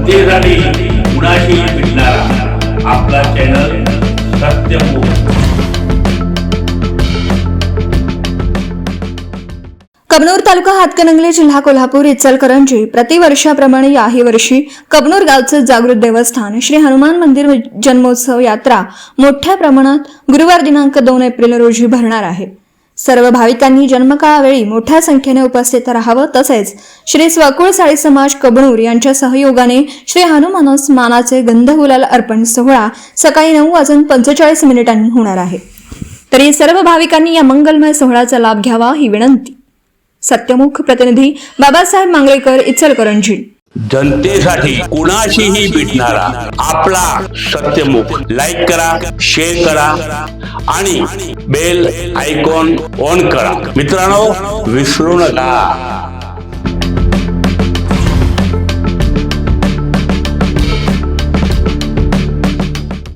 जनतेसाठी कुणाशी भेटणारा आपला चॅनल सत्यमुख। कबनूर तालुका हातकणंगले जिल्हा कोल्हापूर इचलकरंजी प्रतिवर्षाप्रमाणे याही वर्षी कबनूर गावचे जागृत देवस्थान श्री हनुमान मंदिर जन्मोत्सव यात्रा मोठ्या प्रमाणात गुरुवार दिनांक 2 एप्रिल रोजी भरणार आहे। सर्व भाविकांनी जन्मकाळावेळी मोठ्या संख्येने उपस्थित राहावं। तसेच श्री स्वकुळ साळी समाज कबनूर यांच्या सहयोगाने श्री हनुमानास मानाचे गंधगुलाल अर्पण सोहळा सकाळी 9:45 होणार आहे। तरी सर्व भाविकांनी या मंगलमय सोहळ्याचा लाभ घ्यावा ही विनंती। सत्यमुख प्रतिनिधी बाबासाहेब मांगलेकर इचलकरंजी। जनतेसाठी कुणाशीही भेटणारा आपला सत्यमुख। लाईक करा, शेअर करा आणि बेल आयकॉन ऑन करा। मित्रांनो, विसरू नका।